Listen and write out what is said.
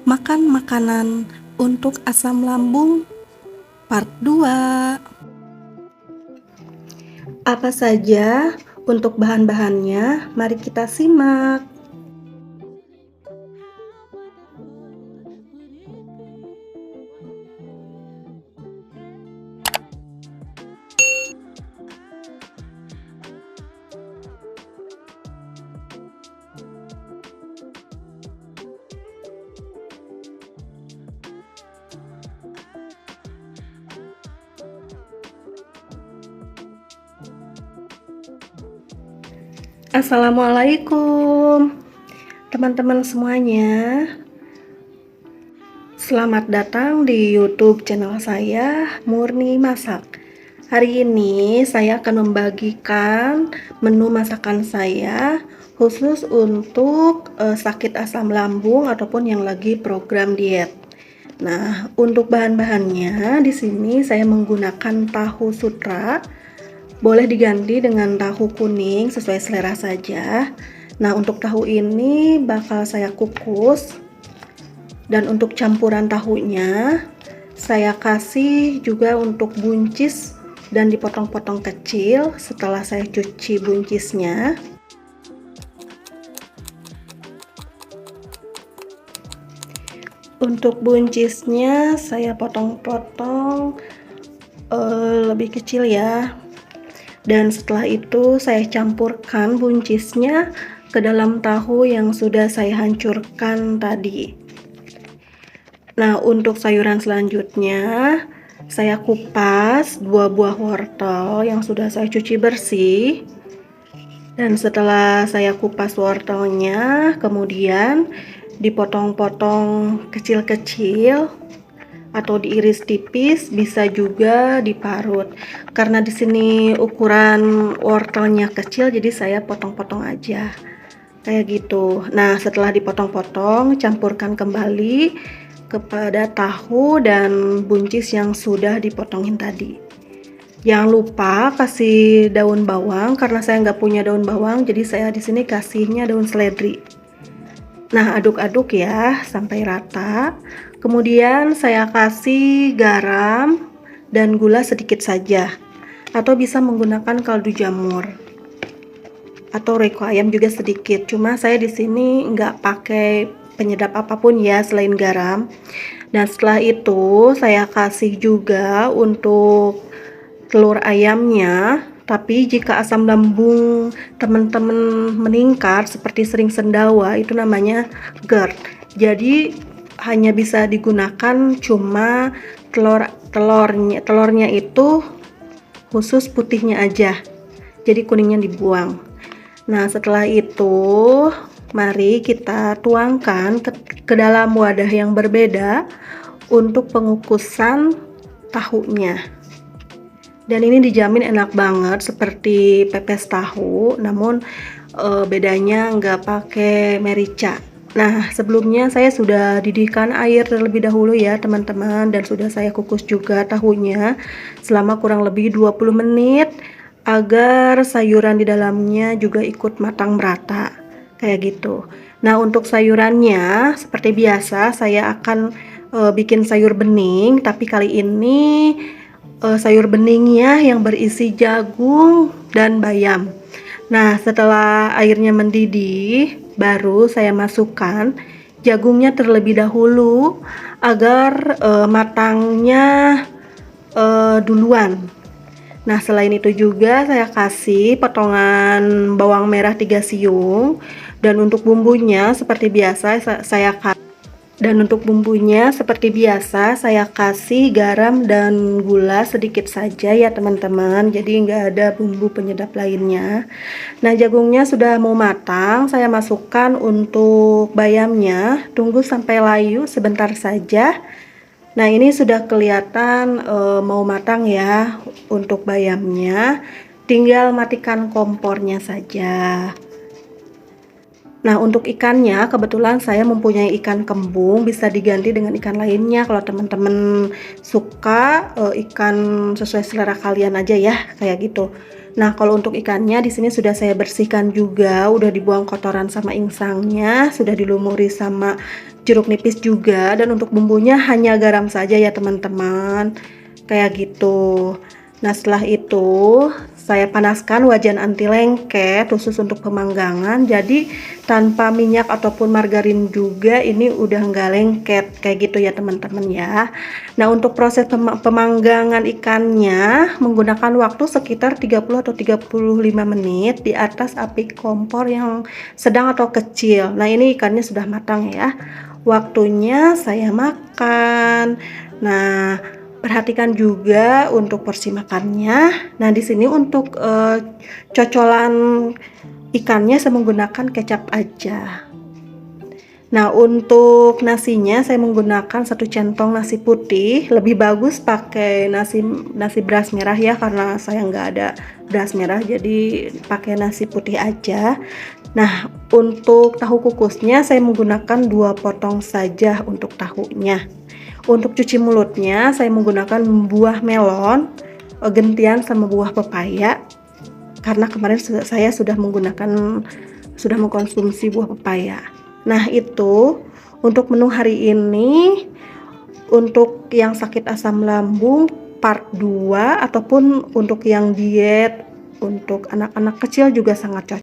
Makan makanan untuk asam lambung part 2. Apa saja untuk bahan-bahannya? Mari kita simak. Assalamualaikum teman-teman semuanya. Selamat datang di YouTube channel saya, Murni Masak. Hari ini saya akan membagikan menu masakan saya khusus untuk sakit asam lambung ataupun yang lagi program diet. Nah, untuk bahan-bahannya di sini saya menggunakan tahu sutra. Boleh diganti dengan tahu kuning sesuai selera saja. Nah, untuk tahu ini bakal saya kukus. Dan untuk campuran tahunya saya kasih juga untuk buncis dan dipotong-potong kecil setelah saya cuci buncisnya. Untuk buncisnya saya potong-potong lebih kecil ya. Dan setelah itu saya campurkan buncisnya ke dalam tahu yang sudah saya hancurkan tadi. Nah, untuk sayuran selanjutnya saya kupas 2 buah wortel yang sudah saya cuci bersih. Dan setelah saya kupas wortelnya, kemudian dipotong-potong kecil-kecil atau diiris tipis, bisa juga diparut. Karena di sini ukuran wortelnya kecil, jadi saya potong-potong aja kayak gitu. Nah, setelah dipotong-potong, campurkan kembali kepada tahu dan buncis yang sudah dipotongin tadi. Jangan lupa kasih daun bawang, karena saya nggak punya daun bawang, jadi saya di sini kasihnya daun seledri. Nah, aduk-aduk ya sampai rata. Kemudian saya kasih garam dan gula sedikit saja, atau bisa menggunakan kaldu jamur atau reko ayam juga sedikit. Cuma saya di sini nggak pakai penyedap apapun ya selain garam. Dan setelah itu saya kasih juga untuk telur ayamnya. Tapi jika asam lambung teman-teman meningkat seperti sering sendawa, itu namanya GERD. Jadi hanya bisa digunakan cuma telurnya itu khusus putihnya aja. Jadi kuningnya dibuang. Nah, setelah itu mari kita tuangkan ke dalam wadah yang berbeda untuk pengukusan tahunya. Dan ini dijamin enak banget seperti pepes tahu, namun bedanya nggak pakai merica. Nah, sebelumnya saya sudah didihkan air terlebih dahulu ya teman-teman, dan sudah saya kukus juga tahunya selama kurang lebih 20 menit agar sayuran di dalamnya juga ikut matang merata kayak gitu. Nah, untuk sayurannya seperti biasa saya akan bikin sayur bening, tapi kali ini sayur beningnya yang berisi jagung dan bayam. Nah, setelah airnya mendidih, baru saya masukkan jagungnya terlebih dahulu agar matangnya duluan. Nah, selain itu juga saya kasih potongan bawang merah 3 siung, dan untuk bumbunya seperti biasa saya kasih garam dan gula sedikit saja ya teman-teman, jadi nggak ada bumbu penyedap lainnya. Nah, jagungnya sudah mau matang, saya masukkan untuk bayamnya, tunggu sampai layu sebentar saja. Nah, ini sudah kelihatan mau matang ya untuk bayamnya, tinggal matikan kompornya saja. Nah, untuk ikannya kebetulan saya mempunyai ikan kembung, bisa diganti dengan ikan lainnya kalau teman-teman suka ikan sesuai selera kalian aja ya, kayak gitu. Nah, kalau untuk ikannya di sini sudah saya bersihkan juga, udah dibuang kotoran sama insangnya, sudah dilumuri sama jeruk nipis juga, dan untuk bumbunya hanya garam saja ya teman-teman. Kayak gitu. Nah, setelah itu saya panaskan wajan anti lengket khusus untuk pemanggangan. Jadi tanpa minyak ataupun margarin juga ini udah nggak lengket kayak gitu ya teman-teman ya. Nah, untuk proses pemanggangan ikannya menggunakan waktu sekitar 30 atau 35 menit di atas api kompor yang sedang atau kecil. Nah, ini ikannya sudah matang ya. Waktunya saya makan. Nah, perhatikan juga untuk porsi makannya. Nah, di sini untuk cocolan ikannya saya menggunakan kecap aja. Nah, untuk nasinya saya menggunakan 1 centong nasi putih. Lebih bagus pakai nasi beras merah ya, karena saya nggak ada beras merah, jadi pakai nasi putih aja. Nah, untuk tahu kukusnya saya menggunakan 2 potong saja untuk tahunya. Untuk cuci mulutnya saya menggunakan buah melon, gentian sama buah pepaya. Karena kemarin saya sudah mengkonsumsi buah pepaya. Nah, itu untuk menu hari ini. Untuk yang sakit asam lambung part 2 ataupun untuk yang diet, untuk anak-anak kecil juga sangat cocok.